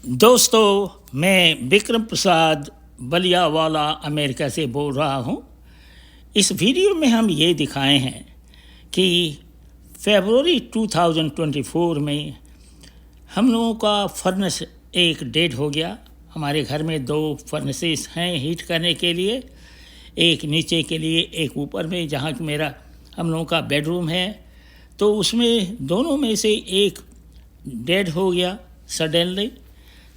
दोस्तों, मैं विक्रम प्रसाद बलियावाला अमेरिका से बोल रहा हूँ। इस वीडियो में हम ये दिखाए हैं कि फरवरी 2024 में हम लोगों का फर्नेस एक डेड हो गया। हमारे घर में 2 फर्नेसेस हैं हीट करने के लिए, एक नीचे के लिए एक ऊपर में, जहाँ मेरा हम लोगों का बेडरूम है। तो उसमें दोनों में से एक डेड हो गया सडनली।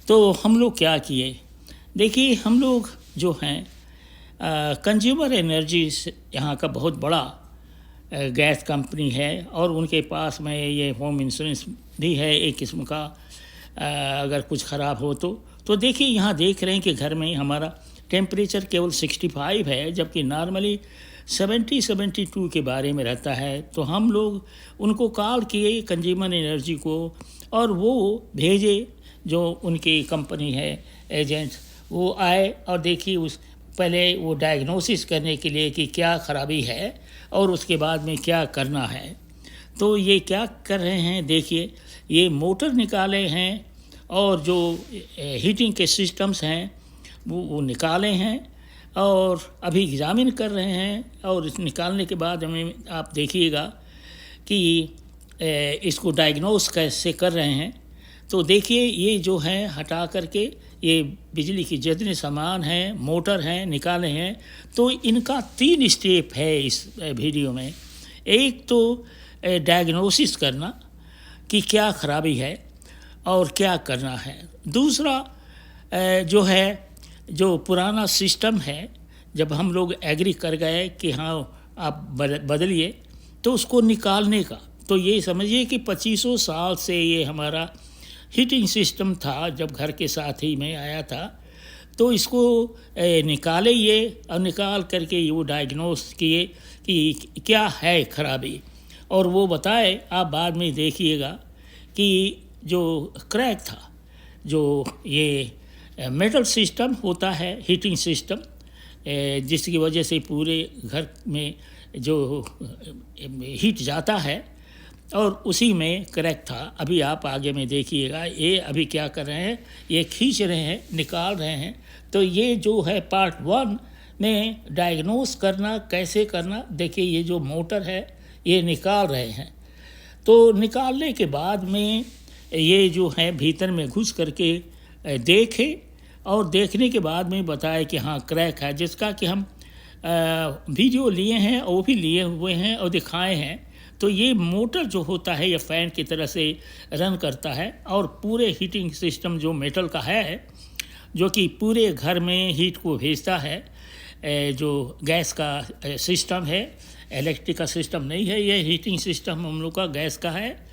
तो हम लोग क्या किए, देखिए हम लोग जो हैं कंज्यूमर एनर्जीज यहाँ का बहुत बड़ा गैस कंपनी है और उनके पास में ये होम इंश्योरेंस भी है एक किस्म का। अगर कुछ ख़राब हो तो देखिए यहाँ देख रहे हैं कि घर में हमारा टेम्परेचर केवल 65 है, जबकि नॉर्मली 70-72 के बारे में रहता है। तो हम लोग उनको कॉल किए कंज्यूमर एनर्जी को, और वो भेजे जो उनकी कंपनी है एजेंट, वो आए और देखिए उस पहले वो डायग्नोसिस करने के लिए कि क्या ख़राबी है और उसके बाद में क्या करना है। तो ये क्या कर रहे हैं, देखिए ये मोटर निकाले हैं और जो हीटिंग के सिस्टम्स हैं वो निकाले हैं और अभी एग्ज़ामिन कर रहे हैं। और इस निकालने के बाद हमें आप देखिएगा कि इसको डायग्नोस कैसे कर रहे हैं। तो देखिए ये जो है हटा करके ये बिजली की जितने सामान हैं, मोटर हैं, निकाले हैं। तो इनका 3 स्टेप है इस वीडियो में। एक तो डायग्नोसिस करना कि क्या खराबी है और क्या करना है। दूसरा जो है जो पुराना सिस्टम है, जब हम लोग एग्री कर गए कि हाँ आप बदलिए, तो उसको निकालने का। तो ये समझिए कि 2500 साल से ये हमारा हीटिंग सिस्टम था, जब घर के साथ ही में आया था। तो इसको निकाले ये, और निकाल करके ये वो डायग्नोस किए कि क्या है खराबी, और वो बताए। आप बाद में देखिएगा कि जो क्रैक था, जो ये मेटल सिस्टम होता है हीटिंग सिस्टम, जिसकी वजह से पूरे घर में जो हीट जाता है, और उसी में क्रैक था। अभी आप आगे में देखिएगा, ये अभी क्या कर रहे हैं, ये खींच रहे हैं, निकाल रहे हैं। तो ये जो है पार्ट 1 में डायग्नोस करना कैसे करना। देखिए ये जो मोटर है ये निकाल रहे हैं। तो निकालने के बाद में ये जो है भीतर में घुस करके देखे, और देखने के बाद में बताए कि हाँ क्रैक है, जिसका कि हम वीडियो लिए हैं और वो भी लिए हुए हैं और दिखाए हैं। तो ये मोटर जो होता है ये फ़ैन की तरह से रन करता है, और पूरे हीटिंग सिस्टम जो मेटल का है, जो कि पूरे घर में हीट को भेजता है, जो गैस का सिस्टम है, इलेक्ट्रिक का सिस्टम नहीं है। ये हीटिंग सिस्टम हम लोग का गैस का है,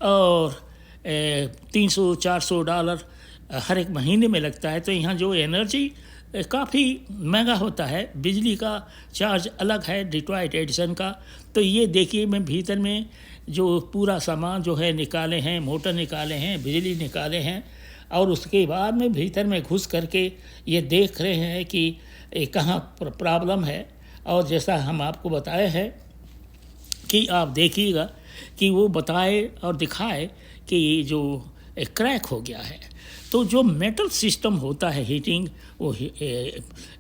और $300-400 हर एक महीने में लगता है। तो यहाँ जो एनर्जी काफ़ी महंगा होता है, बिजली का चार्ज अलग है डिट्रॉइट एडिसन का। तो ये देखिए मैं भीतर में जो पूरा सामान जो है निकाले हैं, मोटर निकाले हैं, बिजली निकाले हैं, और उसके बाद में भीतर में घुस करके ये देख रहे हैं कि कहाँ प्रॉब्लम है। और जैसा हम आपको बताए हैं कि आप देखिएगा कि वो बताए और दिखाए कि जो क्रैक हो गया है। तो जो मेटल सिस्टम होता है हीटिंग, वो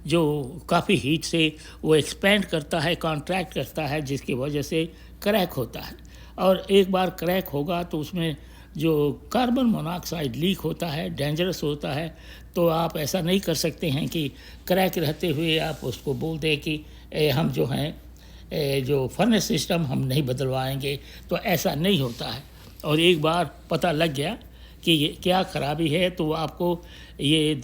जो काफ़ी हीट से वो एक्सपेंड करता है, कॉन्ट्रैक्ट करता है, जिसकी वजह से क्रैक होता है। और एक बार क्रैक होगा तो उसमें जो कार्बन मोनोऑक्साइड लीक होता है, डेंजरस होता है। तो आप ऐसा नहीं कर सकते हैं कि क्रैक रहते हुए आप उसको बोल दें कि हम जो हैं जो फर्नेस सिस्टम हम नहीं बदलवाएंगे। तो ऐसा नहीं होता है। और एक बार पता लग गया कि ये क्या खराबी है, तो आपको ये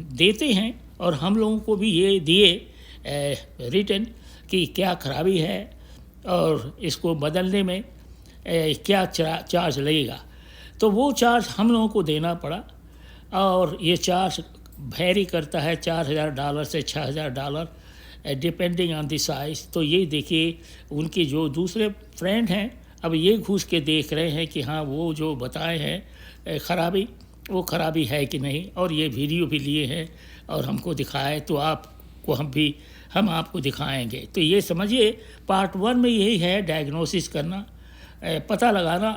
देते हैं, और हम लोगों को भी ये दिए रिटन कि क्या खराबी है और इसको बदलने में क्या चार्ज लगेगा। तो वो चार्ज हम लोगों को देना पड़ा, और ये चार्ज वेरी करता है $4000 से $6000 डिपेंडिंग ऑन द साइज़। तो ये देखिए उनके जो दूसरे फ्रेंड हैं, अब ये घुस के देख रहे हैं कि हाँ वो जो बताए हैं ख़राबी, वो ख़राबी है कि नहीं। और ये वीडियो भी लिए हैं और हमको दिखाए, तो आपको हम आपको दिखाएंगे। तो ये समझिए पार्ट 1 में यही है, डायग्नोसिस करना, पता लगाना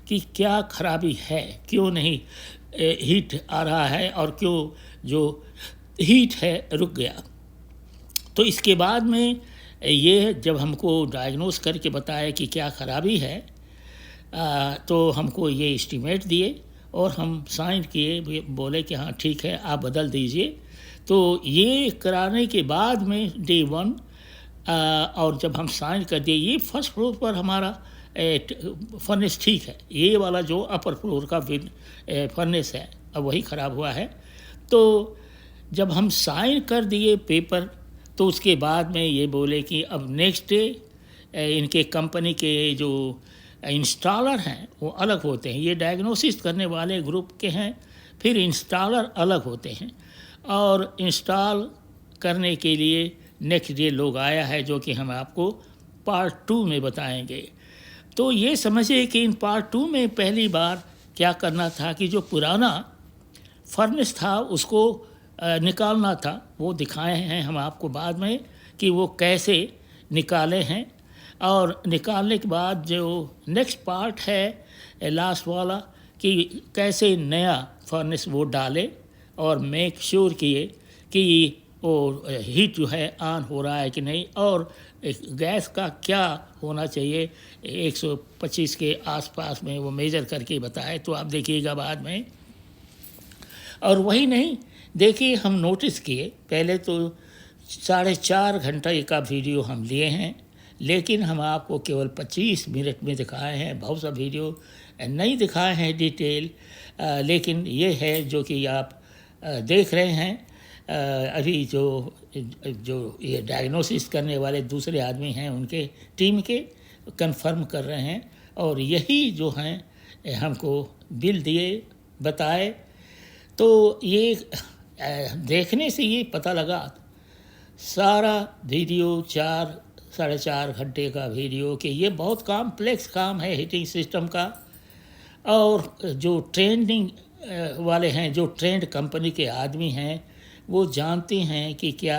कि क्या खराबी है, क्यों नहीं हीट आ रहा है और क्यों जो हीट है रुक गया। तो इसके बाद में ये जब हमको डायग्नोस करके बताया कि क्या खराबी है, तो हमको ये एस्टीमेट दिए और हम साइन किए, बोले कि हाँ ठीक है आप बदल दीजिए। तो ये कराने के बाद में डे 1 और जब हम साइन कर दिए, ये फर्स्ट फ्लोर पर हमारा फर्नेस ठीक है, ये वाला जो अपर फ्लोर का फर्नेस है अब वही ख़राब हुआ है। तो जब हम साइन कर दिए पेपर, तो उसके बाद में ये बोले कि अब नेक्स्ट डे इनके कंपनी के जो इंस्टॉलर हैं वो अलग होते हैं, ये डायग्नोसिस करने वाले ग्रुप के हैं, फिर इंस्टॉलर अलग होते हैं, और इंस्टॉल करने के लिए नेक्स्ट डे लोग आया है जो कि हम आपको पार्ट 2 में बताएंगे। तो ये समझिए कि इन पार्ट 2 में पहली बार क्या करना था कि जो पुराना फर्नेस था उसको निकालना था, वो दिखाए हैं हम आपको बाद में कि वो कैसे निकाले हैं। और निकालने के बाद जो नेक्स्ट पार्ट है लास्ट वाला कि कैसे नया फर्नेस वो डाले और मेक श्योर किए कि वो हीट जो है ऑन हो रहा है कि नहीं, और गैस का क्या होना चाहिए 125 के आसपास में वो मेजर करके बताए, तो आप देखिएगा बाद में। और वही नहीं, देखिए हम नोटिस किए, पहले तो 4.5 घंटे का वीडियो हम लिए हैं, लेकिन हम आपको केवल 25 मिनट में दिखाए हैं, बहुत सा वीडियो नहीं दिखाए हैं डिटेल, लेकिन ये है जो कि आप देख रहे हैं। अभी जो ये डायग्नोसिस करने वाले दूसरे आदमी हैं उनके टीम के कंफर्म कर रहे हैं, और यही जो हैं हमको बिल दिए बताए। तो ये देखने से ये पता लगा, सारा वीडियो 4-4.5 घंटे का वीडियो कि ये बहुत कॉम्प्लेक्स काम है हीटिंग सिस्टम का, और जो ट्रेंडिंग वाले हैं, जो ट्रेंड कंपनी के आदमी हैं, वो जानते हैं कि क्या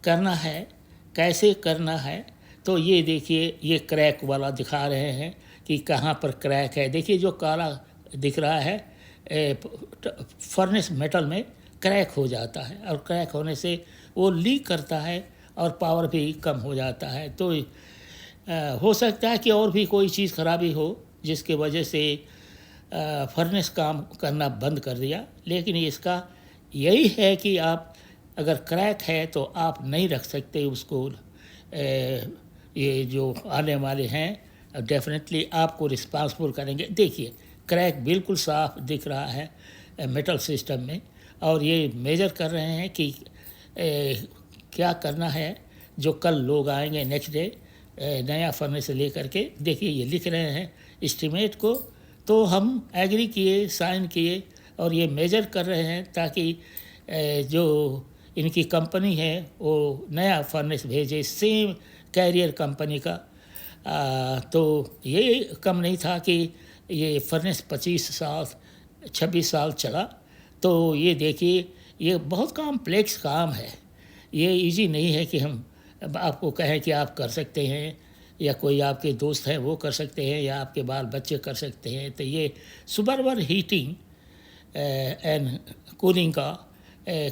करना है, कैसे करना है। तो ये देखिए, ये क्रैक वाला दिखा रहे हैं कि कहाँ पर क्रैक है। देखिए जो काला दिख रहा है फर्नेस मेटल में क्रैक हो जाता है, और क्रैक होने से वो लीक करता है और पावर भी कम हो जाता है। तो हो सकता है कि और भी कोई चीज़ खराबी हो जिसके वजह से फर्नेस काम करना बंद कर दिया, लेकिन इसका यही है कि आप अगर क्रैक है तो आप नहीं रख सकते उसको। ये जो आने वाले हैं डेफिनेटली आपको रिस्पांसिबल करेंगे। देखिए क्रैक बिल्कुल साफ दिख रहा है मेटल सिस्टम में, और ये मेजर कर रहे हैं कि क्या करना है। जो कल लोग आएंगे नेक्स्ट डे नया फर्नेस से लेकर के, देखिए ये लिख रहे हैं एस्टीमेट को, तो हम एग्री किए, साइन किए, और ये मेजर कर रहे हैं ताकि जो इनकी कंपनी है वो नया फर्नेस भेजे सेम कैरियर कंपनी का। तो ये कम नहीं था कि ये फर्नेस 26 साल चला। तो ये देखिए, ये बहुत कॉम्प्लेक्स काम है, ये इजी नहीं है कि हम आपको कहें कि आप कर सकते हैं, या कोई आपके दोस्त हैं वो कर सकते हैं, या आपके बाल बच्चे कर सकते हैं। तो ये सुपरवर हीटिंग एंड कूलिंग का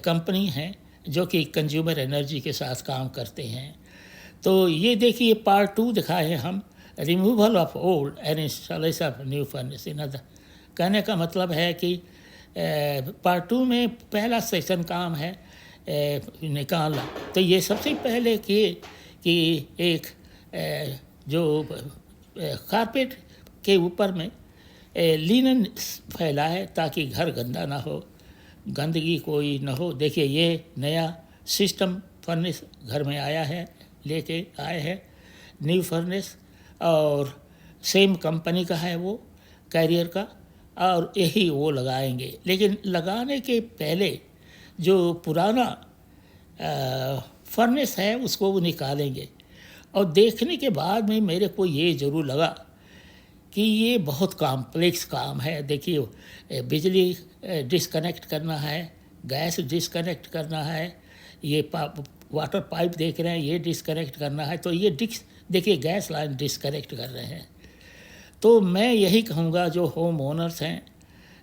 कंपनी है जो कि कंज्यूमर एनर्जी के साथ काम करते हैं। तो ये देखिए पार्ट 2 दिखाए हैं हम, removal of old and installation of new furnace in other. कहने का मतलब है कि पार्ट 2 में पहला सेक्शन काम है निकालना। तो ये सबसे पहले किए कि एक जो कारपेट के ऊपर में लिनन फैला है ताकि घर गंदा ना हो, गंदगी कोई ना हो। देखिए ये नया सिस्टम फर्नेस घर में आया है, लेके आए हैं न्यू फर्नेस, और सेम कंपनी का है वो कैरियर का, और यही वो लगाएंगे। लेकिन लगाने के पहले जो पुराना फर्नेस है उसको वो निकालेंगे। और देखने के बाद में मेरे को ये ज़रूर लगा कि ये बहुत कॉम्प्लेक्स काम है। देखिए बिजली डिस्कनेक्ट करना है, गैस डिस्कनेक्ट करना है, ये वाटर पाइप देख रहे हैं ये डिस्कनेक्ट करना है। तो ये देखिए गैस लाइन डिस्कनेक्ट कर रहे हैं। तो मैं यही कहूँगा जो होम ओनर्स हैं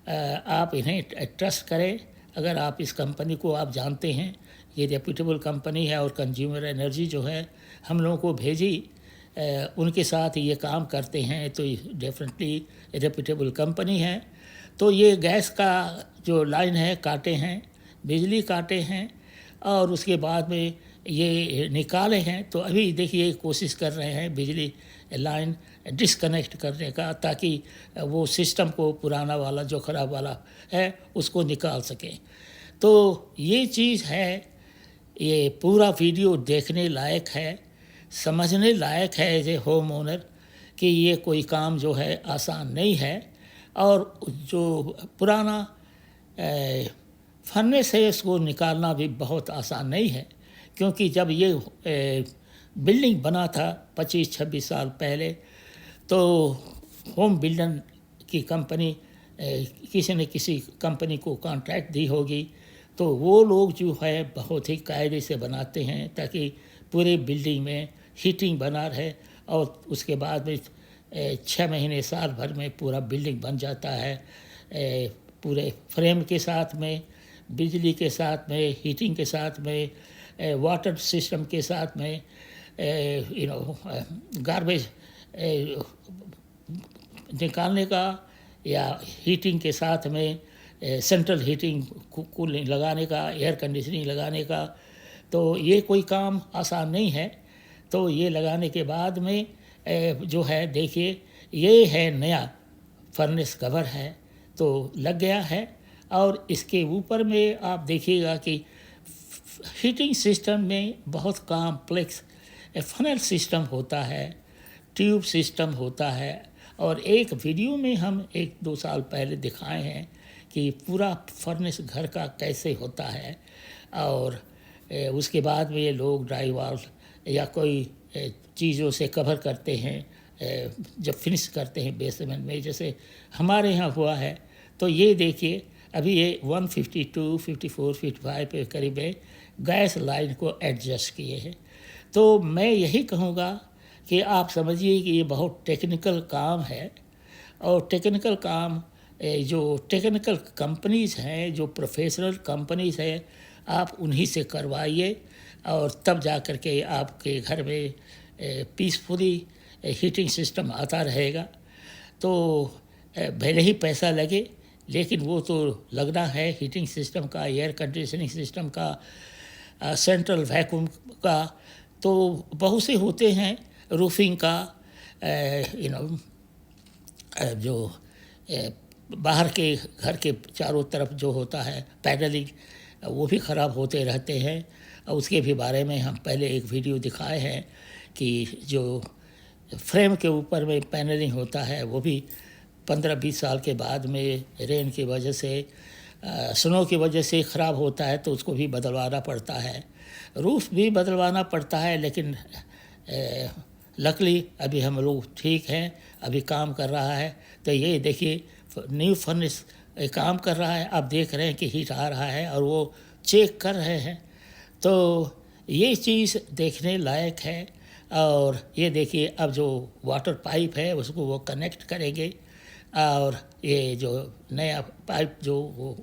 आप इन्हें ट्रस्ट करें। अगर आप इस कंपनी को आप जानते हैं, ये रेप्यूटेबल कंपनी है और कंज्यूमर एनर्जी जो है हम लोगों को भेजी, उनके साथ ये काम करते हैं, तो डेफिनेटली रेप्यूटेबल कंपनी है। तो ये गैस का जो लाइन है काटे हैं, बिजली काटे हैं और उसके बाद में ये निकाले हैं। तो अभी देखिए कोशिश कर रहे हैं बिजली लाइन डिस्कनेक्ट करने का, ताकि वो सिस्टम को पुराना वाला जो ख़राब वाला है उसको निकाल सकें। तो ये चीज़ है, ये पूरा वीडियो देखने लायक है, समझने लायक है एज ए होम ओनर कि ये कोई काम जो है आसान नहीं है। और जो पुराना फर्नेस है उसको निकालना भी बहुत आसान नहीं है, क्योंकि जब ये बिल्डिंग बना था 25-26 साल पहले, तो होम बिल्डर की कंपनी किसी न किसी कंपनी को कॉन्ट्रैक्ट दी होगी, तो वो लोग जो है बहुत ही कायदे से बनाते हैं ताकि पूरे बिल्डिंग में हीटिंग बना रहे। और उसके बाद में 6 महीने साल भर में पूरा बिल्डिंग बन जाता है, पूरे फ्रेम के साथ में, बिजली के साथ में, हीटिंग के साथ में, वाटर सिस्टम के साथ में, गार्बेज निकालने का या हीटिंग के साथ में सेंट्रल हीटिंग कूलिंग लगाने का, एयर कंडीशनिंग लगाने का। तो ये कोई काम आसान नहीं है। तो ये लगाने के बाद में जो है देखिए, ये है नया फर्नेस कवर है, तो लग गया है। और इसके ऊपर में आप देखिएगा कि हीटिंग सिस्टम में बहुत कॉम्प्लेक्स फनल सिस्टम होता है, ट्यूब सिस्टम होता है। और एक वीडियो में हम 1-2 साल पहले दिखाए हैं कि पूरा फर्नेस घर का कैसे होता है। और उसके बाद में ये लोग ड्राई वाल्व या कोई चीज़ों से कवर करते हैं जब फिनिश करते हैं बेसमेंट में, जैसे हमारे यहाँ हुआ है। तो ये देखिए अभी ये 152-54 फीट 5 पे करीब है गैस लाइन को एडजस्ट किए हैं। तो मैं यही कहूँगा कि आप समझिए कि ये बहुत टेक्निकल काम है। और टेक्निकल काम जो टेक्निकल कंपनीज़ हैं, जो प्रोफेशनल कंपनीज़ हैं, आप उन्हीं से करवाइए और तब जा कर के आपके घर में पीसफुली हीटिंग सिस्टम आता रहेगा। तो भले ही पैसा लगे, लेकिन वो तो लगना है हीटिंग सिस्टम का, एयर कंडीशनिंग सिस्टम का, सेंट्रल वैक्यूम का। तो बहुत से होते हैं, रूफिंग का, जो बाहर के घर के चारों तरफ जो होता है पैनलिंग, वो भी ख़राब होते रहते हैं। और उसके भी बारे में हम पहले एक वीडियो दिखाए हैं कि जो फ्रेम के ऊपर में पैनलिंग होता है वो भी 15-20 साल के बाद में रेन की वजह से, स्नो की वजह से ख़राब होता है, तो उसको भी बदलवाना पड़ता है। रूफ भी बदलवाना पड़ता है, लेकिन लकली अभी हम लोग ठीक हैं, अभी काम कर रहा है। तो ये देखिए न्यू फर्नेस काम कर रहा है, आप देख रहे हैं कि हीट आ रहा है और वो चेक कर रहे हैं। तो ये चीज़ देखने लायक है। और ये देखिए अब जो वाटर पाइप है उसको वो कनेक्ट करेंगे, और ये जो नया पाइप जो वो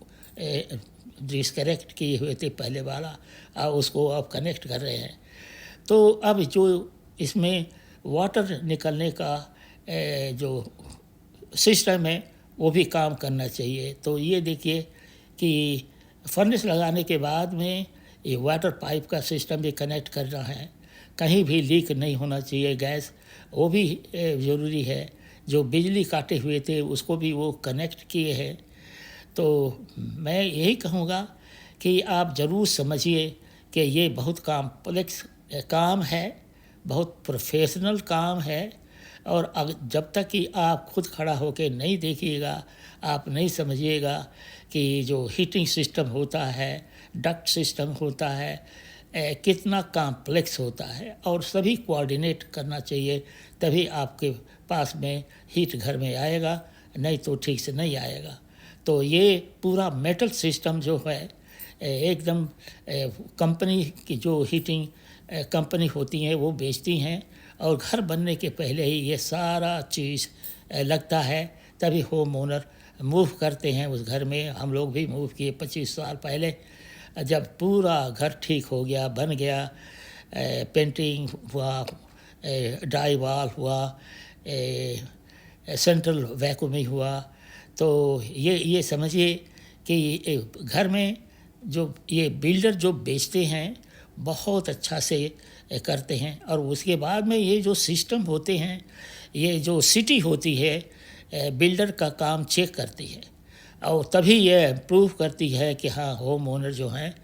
डिस्कनेक्ट किए हुए थे पहले वाला, उसको अब कनेक्ट कर रहे हैं। तो अब जो इसमें वाटर निकलने का जो सिस्टम है वो भी काम करना चाहिए। तो ये देखिए कि फर्नेस लगाने के बाद में ये वाटर पाइप का सिस्टम भी कनेक्ट करना है, कहीं भी लीक नहीं होना चाहिए गैस, वो भी ज़रूरी है। जो बिजली काटे हुए थे उसको भी वो कनेक्ट किए हैं। तो मैं यही कहूँगा कि आप ज़रूर समझिए कि ये बहुत कॉम्प्लेक्स काम है, बहुत प्रोफेशनल काम है। और जब तक कि आप खुद खड़ा होकर नहीं देखिएगा, आप नहीं समझिएगा कि जो हीटिंग सिस्टम होता है, डक्ट सिस्टम होता है, कितना कॉम्प्लेक्स होता है। और सभी कोऑर्डिनेट करना चाहिए, तभी आपके पास में हीट घर में आएगा, नहीं तो ठीक से नहीं आएगा। तो ये पूरा मेटल सिस्टम जो है एकदम कंपनी की जो हीटिंग कंपनी होती हैं वो बेचती हैं, और घर बनने के पहले ही ये सारा चीज़ लगता है, तभी होम ओनर मूव करते हैं उस घर में। हम लोग भी मूव किए 25 साल पहले, जब पूरा घर ठीक हो गया, बन गया, पेंटिंग हुआ, ड्राई वॉल हुआ, सेंट्रल वैक्यूमिंग हुआ। तो ये समझिए कि घर में जो ये बिल्डर जो बेचते हैं बहुत अच्छा से करते हैं। और उसके बाद में ये जो सिस्टम होते हैं, ये जो सिटी होती है बिल्डर का काम चेक करती है और तभी ये प्रूव करती है कि हाँ होम ओनर जो हैं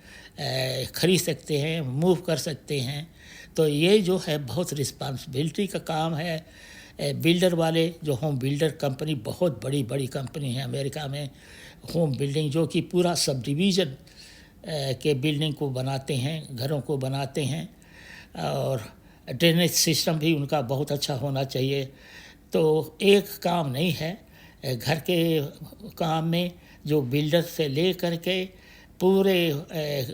खरीद सकते हैं, मूव कर सकते हैं। तो ये जो है बहुत रिस्पांसिबिलिटी का काम है। बिल्डर वाले जो होम बिल्डर कंपनी, बहुत बड़ी बड़ी कंपनी है अमेरिका में, होम बिल्डिंग जो कि पूरा सब डिवीज़न के बिल्डिंग को बनाते हैं, घरों को बनाते हैं। और ड्रेनेज सिस्टम भी उनका बहुत अच्छा होना चाहिए। तो एक काम नहीं है, घर के काम में जो बिल्डर से ले करके पूरे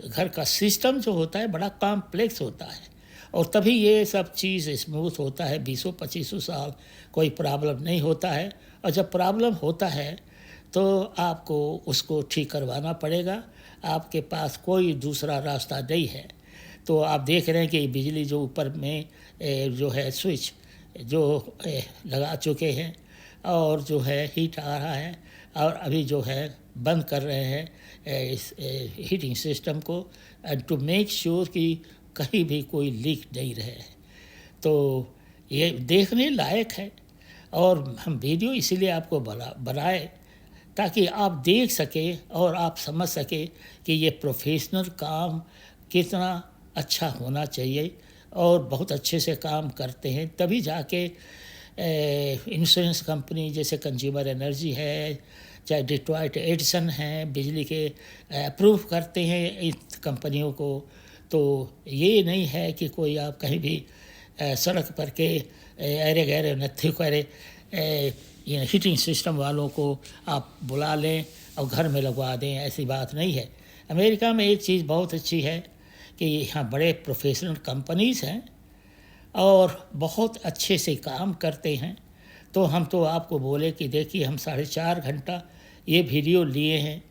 घर का सिस्टम जो होता है बड़ा कॉम्प्लेक्स होता है और तभी ये सब चीज़ स्मूथ होता है। 20-25 साल कोई प्रॉब्लम नहीं होता है और जब प्रॉब्लम होता है तो आपको उसको ठीक करवाना पड़ेगा। आपके पास कोई दूसरा रास्ता नहीं है। तो आप देख रहे हैं कि बिजली जो ऊपर में जो है स्विच जो लगा चुके हैं और जो है हीट आ रहा है और अभी जो है बंद कर रहे हैं इस हीटिंग सिस्टम को टू मेक श्योर कि कहीं भी कोई लीक नहीं रहे। तो ये देखने लायक है और हम वीडियो इसीलिए आपको बनाए ताकि आप देख सके और आप समझ सके कि ये प्रोफेशनल काम कितना अच्छा होना चाहिए और बहुत अच्छे से काम करते हैं। तभी जाके इंश्योरेंस कंपनी जैसे कंज्यूमर एनर्जी है, चाहे डिट्रॉइट एडिसन है, बिजली के अप्रूव करते हैं इस कंपनियों को। तो ये नहीं है कि कोई आप कहीं भी सड़क पर के अरे गहरे नत्थे करे ये हीटिंग सिस्टम वालों को आप बुला लें और घर में लगवा दें, ऐसी बात नहीं है। अमेरिका में एक चीज़ बहुत अच्छी है कि यहाँ बड़े प्रोफेशनल कंपनीज़ हैं और बहुत अच्छे से काम करते हैं। तो हम तो आपको बोले कि देखिए हम 4.5 घंटा ये वीडियो लिए हैं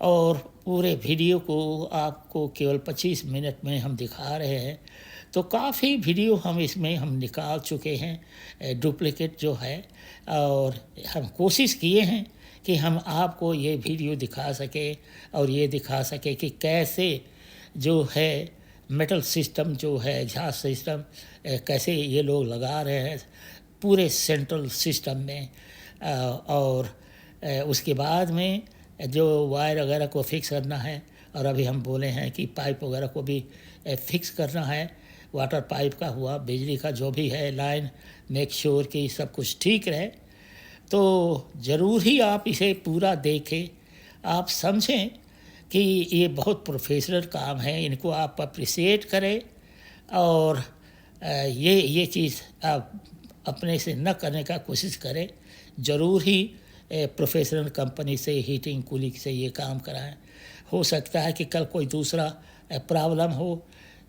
और पूरे वीडियो को आपको केवल 25 मिनट में हम दिखा रहे हैं। तो काफ़ी वीडियो हम इसमें निकाल चुके हैं डुप्लिकेट जो है, और हम कोशिश किए हैं कि हम आपको ये वीडियो दिखा सके और ये दिखा सके कि कैसे जो है मेटल सिस्टम जो है एग्जॉस्ट सिस्टम कैसे ये लोग लगा रहे हैं पूरे सेंट्रल सिस्टम में। और उसके बाद में जो वायर वगैरह को फिक्स करना है और अभी हम बोले हैं कि पाइप वगैरह को भी फिक्स करना है, वाटर पाइप का हुआ, बिजली का जो भी है लाइन, मेक श्योर कि सब कुछ ठीक रहे। तो ज़रूर ही आप इसे पूरा देखें, आप समझें कि ये बहुत प्रोफेशनल काम है, इनको आप अप्रिशिएट करें और ये चीज़ आप अपने से न करने का कोशिश करें। ज़रूर ही प्रोफेशनल कंपनी से हीटिंग कूलिंग से ये काम कराएं। हो सकता है कि कल कोई दूसरा प्रॉब्लम हो,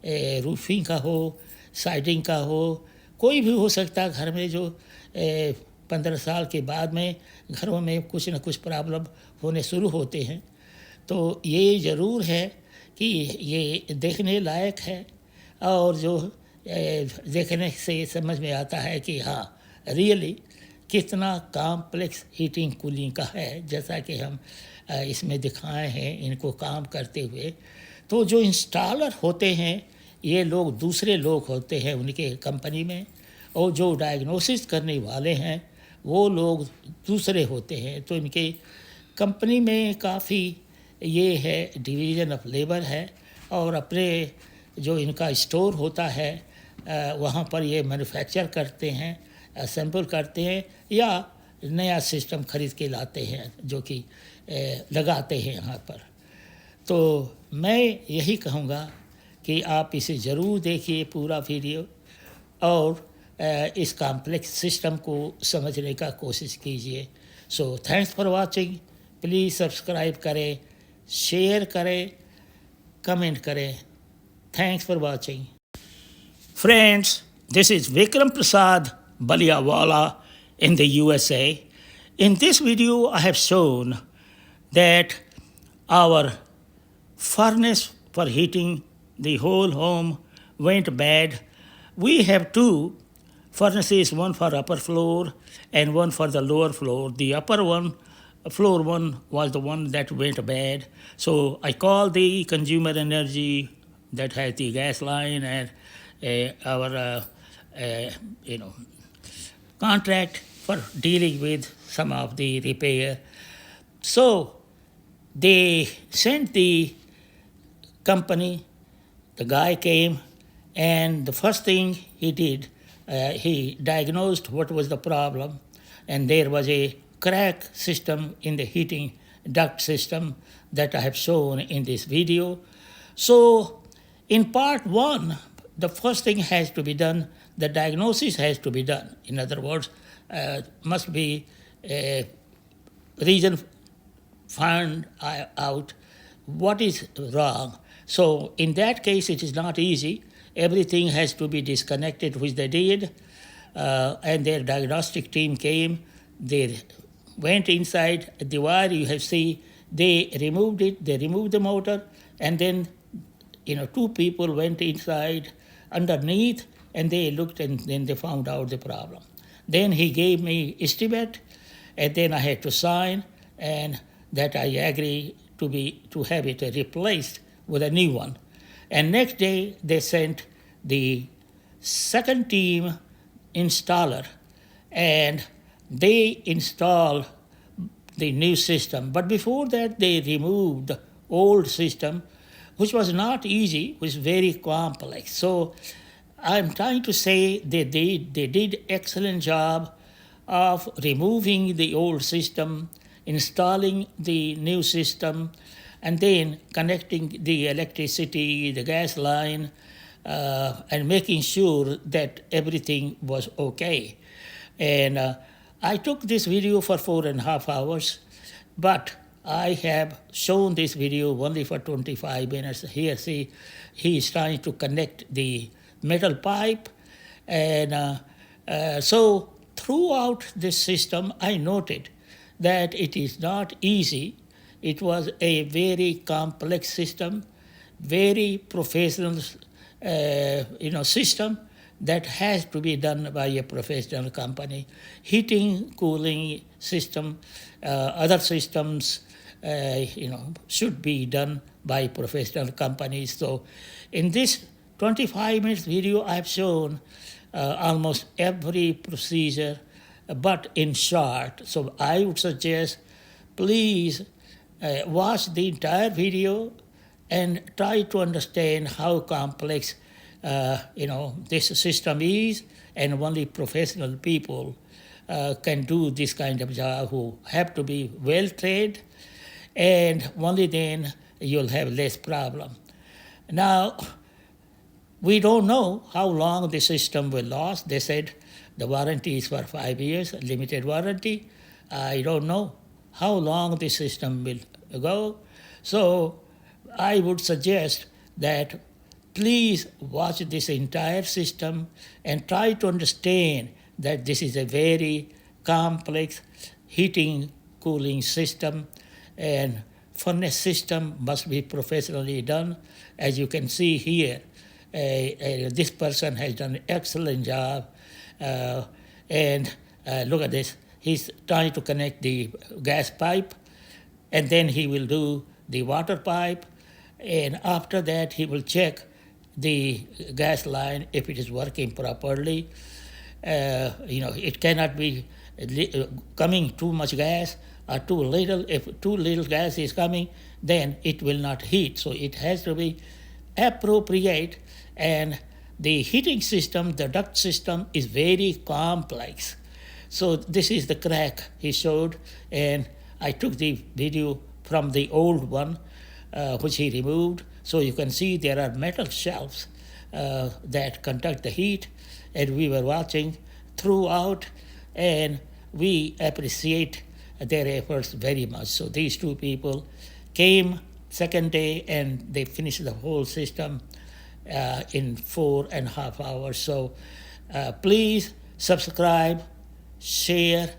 रूफिंग का हो, साइडिंग का हो, कोई भी हो सकता है घर में जो 15 साल के बाद में घरों में कुछ न कुछ प्रॉब्लम होने शुरू होते हैं। तो ये ज़रूर है कि ये देखने लायक है और जो देखने से समझ में आता है कि हाँ रियली कितना कॉम्प्लेक्स हीटिंग कूलिंग का है, जैसा कि हम इसमें दिखाए हैं इनको काम करते हुए। तो जो इंस्टॉलर होते हैं ये लोग दूसरे लोग होते हैं उनके कंपनी में, और जो डायग्नोसिस करने वाले हैं वो लोग दूसरे होते हैं। तो इनके कंपनी में काफ़ी ये है डिवीज़न ऑफ लेबर है और अपने जो इनका स्टोर होता है वहाँ पर ये मैन्युफैक्चर करते हैं, असेंबल करते हैं या नया सिस्टम खरीद के लाते हैं जो कि लगाते हैं यहाँ पर। तो मैं यही कहूँगा कि आप इसे ज़रूर देखिए पूरा वीडियो और इस कॉम्प्लेक्स सिस्टम को समझने का कोशिश कीजिए। So thanks for watching. Please subscribe करें, शेयर करें, कमेंट करें। Thanks for watching. Friends, this is Vikram Prasad Baliawala in the USA. In this video, I have shown that our furnace for heating the whole home went bad. We have two furnaces, one for upper floor and one for the lower floor. The upper one, floor one, was the one that went bad. So I called the consumer energy that has the gas line and our contract for dealing with some of the repair. So they sent the company, the guy came, and the first thing he did, he diagnosed what was the problem, and there was a crack system in the heating duct system that I have shown in this video. So in part one, the first thing has to be done, the diagnosis has to be done. In other words, must be a reason found out what is wrong. So in that case, it is not easy. Everything has to be disconnected, which they did, and their diagnostic team came. They went inside the wire. You have seen they removed it. They removed the motor, and then two people went inside underneath, and they looked, and then they found out the problem. Then he gave me estimate, and then I had to sign, and that I agree to have it replaced with a new one. And next day they sent the second team installer, and they installed the new system. But before that, they removed the old system, which was not easy, which was very complex. So I'm trying to say they did excellent job of removing the old system, installing the new system, and then connecting the electricity, the gas line, and making sure that everything was okay. And I took this video for 4.5 hours, but I have shown this video only for 25 minutes. Here, see, he is trying to connect the metal pipe. And so throughout this system, I noted that it is not easy. It was a very complex system, very professional system that has to be done by a professional company. Heating, cooling system, other systems, should be done by professional companies. So in this 25 minutes video, I've shown almost every procedure, but in short. So I would suggest, please watch the entire video and try to understand how complex this system is, and only professional people can do this kind of job, who have to be well trained, and only then you'll have less problem. Now, we don't know how long the system will last. They said the warranty is for 5 years, limited warranty. I don't know how long the system will go. So I would suggest that please watch this entire system and try to understand that this is a very complex heating, cooling system, and furnace system must be professionally done. As you can see here, this person has done an excellent job. And look at this. He's trying to connect the gas pipe, and then he will do the water pipe, and after that he will check the gas line if it is working properly. It cannot be coming too much gas or too little. If too little gas is coming, then it will not heat. So it has to be appropriate. And the heating system, the duct system, is very complex. So this is the crack he showed, and I took the video from the old one, which he removed. So you can see there are metal shelves that conduct the heat, and we were watching throughout, and we appreciate their efforts very much. So these two people came second day, and they finished the whole system in 4.5 hours. So please subscribe, share,